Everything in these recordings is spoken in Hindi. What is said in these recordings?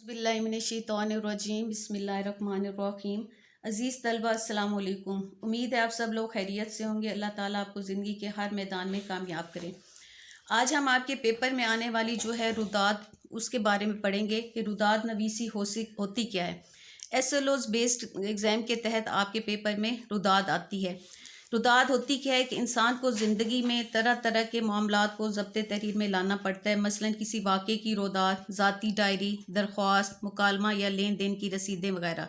औज़ुबिल्लाहिमिनश्शैतानिर्रजीम बिस्मिल्लाहिर्रहमानिर्रहीम। अज़ीज़ तलबा अस्सलाम वालेकुम। उम्मीद है आप सब लोग खैरियत से होंगे। अल्लाह ताला आपको ज़िंदगी के हर मैदान में कामयाब करें। आज हम आपके पेपर में आने वाली जो है रुदात, उसके बारे में पढ़ेंगे कि रुदात नवीसी होती क्या है। एसएलओज़ बेस्ड एग्ज़ाम के तहत आपके पेपर में रुदात आती है। रुदात होती क्या है कि इंसान को ज़िंदगी में तरह तरह के मामलात को ज़ब्त तहरीर में लाना पड़ता है। मसलन किसी वाक़े की रुदात, ज़ाती डायरी, दरख्वास्त, मुकालमा या लेन देन की रसीदें वगैरह।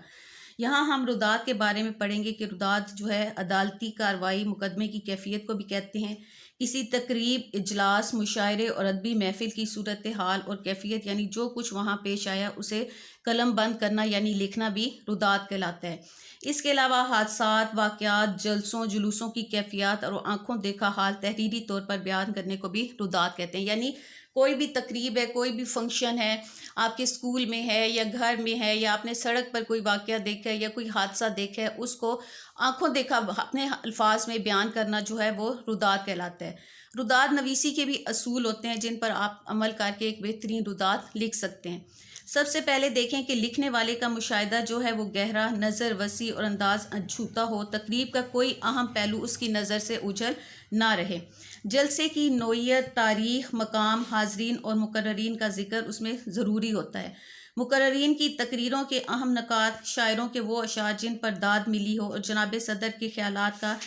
यहाँ हम रुदात के बारे में पढ़ेंगे कि रुदात जो है अदालती कार्रवाई, मुकदमे की कैफियत को भी कहते हैं। किसी तकरीब, इजलास, मुशायरे और अदबी महफिल की सूरत हाल और कैफियत यानी जो कुछ वहाँ पेश आया उसे कलम बंद करना यानी लिखना भी रुदात कहलाता है। इसके अलावा हादसात, वाक़यात, जलसों जुलूसों की कैफियत और आंखों देखा हाल तहरीरी तौर पर बयान करने को भी रुदात कहते हैं। यानी कोई भी तकरीब है, कोई भी फंक्शन है, आपके स्कूल में है या घर में है या आपने सड़क पर कोई वाक़या देखा है या कोई हादसा देखा है, उसको आंखों देखा अपने अल्फाज में बयान करना जो है वो रुदात कहलाता है। रुदात नवीसी के भी असूल होते हैं जिन पर आप अमल करके एक बेहतरीन रुदात लिख सकते हैं। सबसे पहले देखें कि लिखने वाले का मुशाहिदा जो है वो गहरा, नज़र वसी और अंदाज अछूता हो। तकरीब का कोई अहम पहलू उसकी नज़र से उजल ना रहे। जलसे की नौइयत, तारीख़, मकाम, हाज़रीन और मुकर्ररीन का ज़िक्र उसमें ज़रूरी होता है। मुकर्ररीन की तकरीरों के अहम नकात, शायरों के वो अशार जिन पर दाद मिली हो और जनाब सदर के ख़यालात का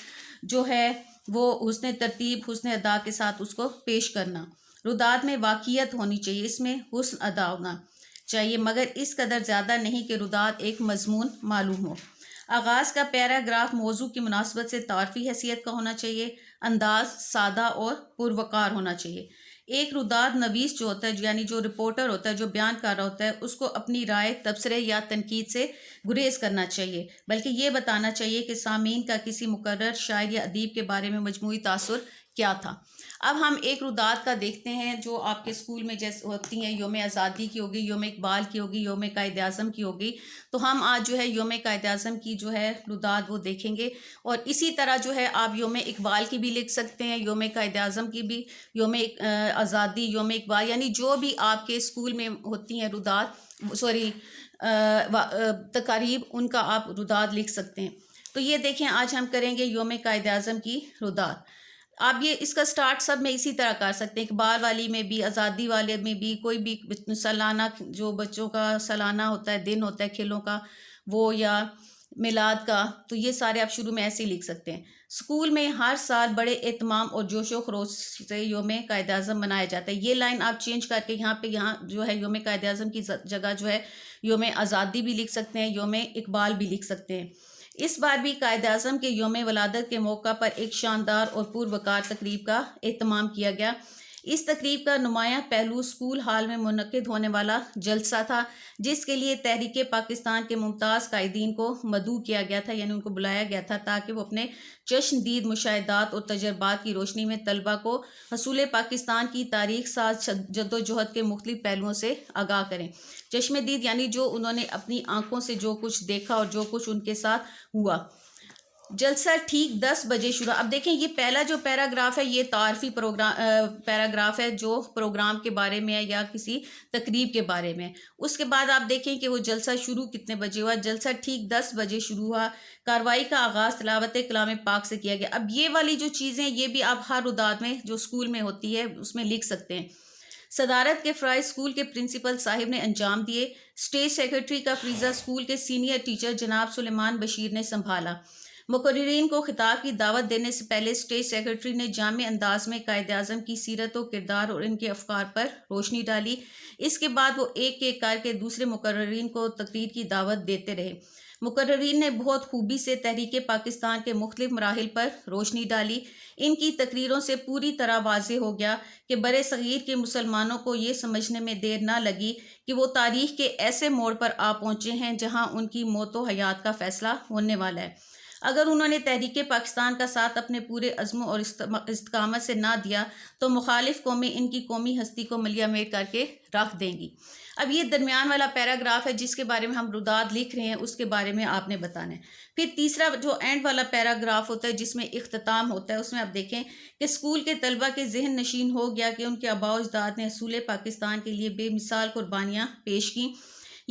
जो है वो हुस्न तरतीब, हुस्न अदा के साथ उसको पेश करना। रुदात में वाक़ियत होनी चाहिए, इसमें हुस्न अदा होना चाहिए, मगर इस कदर ज़्यादा नहीं कि रुदात एक मजमून मालूम हो। आगाज़ का पैराग्राफ मौजू की मुनासबत से तारफ़ी हैसियत का होना चाहिए। अंदाज सादा और पुरवकार होना चाहिए। एक रुदात नवीस जो होता है यानी जो रिपोर्टर होता है, जो बयान कर रहा होता है, उसको अपनी राय, तबसरे या तनकीद से गुरेज करना चाहिए, बल्कि ये बताना चाहिए कि सामीन का किसी मुकर्रर शायर या अदीब के बारे में मजमूई तासुर क्या था। अब हम एक रुदात का देखते हैं जो आपके स्कूल में जैसे होती हैं। योम आज़ादी की होगी, योम इकबाल की होगी, योम कायद आज़म की होगी। तो हम आज जो है योम कायद आज़म की जो है रुदात वो देखेंगे। और इसी तरह जो है आप योम इकबाल की भी लिख सकते हैं, योम कायद आज़म की भी, योम आज़ादी, योम इकबाल, यानी जो भी आपके स्कूल में होती हैं रुदात, सॉरी तकारीब, उनका आप रुदात लिख सकते हैं। तो ये देखें, आज हम करेंगे योम कायद आज़म की रुदात। आप ये इसका स्टार्ट सब में इसी तरह कर सकते हैं। इकबाल वाली में भी, आज़ादी वाले में भी, कोई भी सालाना जो बच्चों का सालाना होता है, दिन होता है खेलों का वो, या मिलाद का, तो ये सारे आप शुरू में ऐसे ही लिख सकते हैं। स्कूल में हर साल बड़े एहतमाम और जोशो खरोश से योम कायद आज़म मनाया जाता है। ये लाइन आप चेंज करके यहाँ जो है योम कायद आज़म की जगह जो है योम आज़ादी भी लिख सकते हैं, योम इकबाल भी लिख सकते हैं। इस बार भी कायद आज़म के योम वलादत के मौका पर एक शानदार और पुरवकार तकरीब का एहतमाम किया गया। इस तकरीब का नुमायाँ पहलू स्कूल हाल में मुनक़िद होने वाला जलसा था, जिसके लिए तहरीक पाकिस्तान के मुमताज़ कायदीन को मदऊ किया गया था, यानी उनको बुलाया गया था ताकि वो अपने चश्मदीद मुशाहिदात और तजर्बात की रोशनी में तलबा को हसूल पाकिस्तान की तारीख साज जद्दोजहद के मुख्तलिफ पहलुओं से आगाह करें। चश्मदीद यानी जो उन्होंने अपनी आंखों से जो कुछ देखा और जो कुछ उनके साथ हुआ। जलसा ठीक 10 बजे शुरू। अब देखें, ये पहला जो पैराग्राफ है ये तारफ़ी पैराग्राफ है जो प्रोग्राम के बारे में है या किसी तकरीब के बारे में। उसके बाद आप देखें कि वो जलसा शुरू कितने बजे हुआ। जलसा ठीक 10 बजे शुरू हुआ। कार्रवाई का आगाज़ तिलावत कलाम पाक से किया गया। अब ये वाली जो चीज़ें, ये भी आप हर रुदात में जो स्कूल में होती है उसमें लिख सकते हैं। सदारत के फ़राइज़ स्कूल के प्रिंसिपल साहिब ने अंजाम दिए। स्टेज सेक्रेटरी का फ्रीज़ा स्कूल के सीनियर टीचर जनाब सुलेमान बशीर ने संभाला। मुकर्रिरीन को खिताब की दावत देने से पहले स्टेज सेक्रेटरी ने जामे अंदाज में कायद आज़म की सीरत व किरदार और इनके अफकार पर रोशनी डाली। इसके बाद वो एक एक करके दूसरे मुकर्रिरीन को तकरीर की दावत देते रहे। मुकर्रिरीन ने बहुत खूबी से तहरीक पाकिस्तान के मुख्तलिफ मराहिल पर रोशनी डाली। इनकी तकरीरों से पूरी तरह वाज़े हो गया कि बरे सगीर के मुसलमानों को ये समझने में देर ना लगी कि वो तारीख़ के ऐसे मोड़ पर आ पहुँचे हैं जहाँ उनकी मौत व हयात का फ़ैसला होने वाला है। अगर उन्होंने तहरीक पाकिस्तान का साथ अपने पूरे अज़्म और इस्तकामत से ना दिया तो मुखालिफ कौमें इनकी कौमी हस्ती को मलियामेट करके रख देंगी। अब ये दरमियान वाला पैराग्राफ है जिसके बारे में हम रुदात लिख रहे हैं, उसके बारे में आपने बताना है। फिर तीसरा जो एंड वाला पैराग्राफ होता है जिसमें इख्तिताम होता है, उसमें आप देखें कि स्कूल के तलबा के जहन नशीन हो गया कि उनके आबा अजदाद ने हसूल पाकिस्तान के लिए बेमिसाल कुर्बानियाँ पेश की।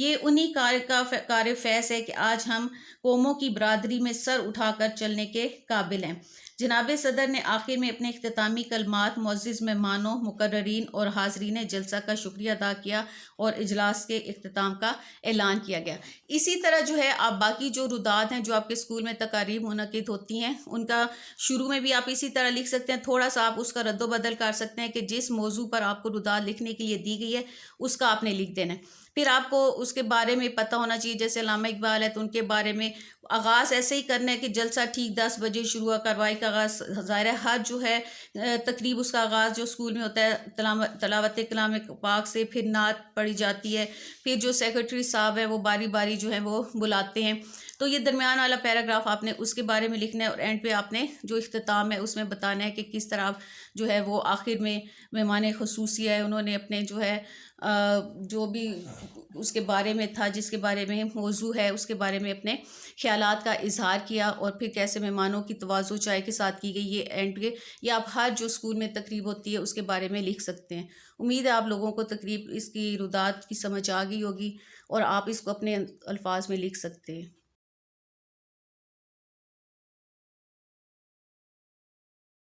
ये उन्हीं कार फैस है कि आज हम कौमों की बरादरी में सर उठाकर चलने के काबिल हैं। जनाब सदर ने आखिर में अपने इख्तितामी कलमात मुअज़्ज़िज़ मेहमानों, मुकर्ररीन और हाज़रीन जलसा का शुक्रिया अदा किया और इजलास के इख्तिताम का ऐलान किया गया। इसी तरह जो है आप बाकी जो रुदात हैं जो आपके स्कूल में तकारीब मुनक़िद होती हैं उनका शुरू में भी आप इसी तरह लिख सकते हैं। थोड़ा सा आप उसका रद्द-बदल कर सकते हैं कि जिस मौजू पर आपको रुदात लिखने के लिए दी गई है उसका आपने लिख देना है। फिर आपको उसके बारे में पता होना चाहिए, जैसे अल्लामा इकबाल है तो उनके बारे में आगाज़ ऐसे ही करना है कि जलसा ठीक 10 बजे शुरू हुआ, कार्रवाई का आगाज़ ज़ाहिर है हर जो है तकरीब उसका आगाज़ जो स्कूल में होता है तलावत कलाम पाक से, फिर नात पढ़ी जाती है, फिर जो सेक्रेटरी साहब हैं वो बारी बारी जो है वो बुलाते हैं। तो ये दरमियान वाला पैराग्राफ आपने उसके बारे में लिखना है और एंड पे आपने जो इख्तिताम है उसमें बताना है कि किस तरह जो है वो आखिर में मेहमान ख़ुसूसी है उन्होंने अपने जो है जो भी उसके बारे में था, जिसके बारे में मौजू है उसके बारे में अपने ख़यालात का इजहार किया और फिर कैसे मेहमानों की तवाज़ु चाय के साथ की गई, ये एंड पे ये आप हर जो स्कूल में तकरीब होती है उसके बारे में लिख सकते हैं। उम्मीद है आप लोगों को तकरीब इसकी रुदात की समझ आ गई होगी और आप इसको अपने अल्फाज में लिख सकते हैं।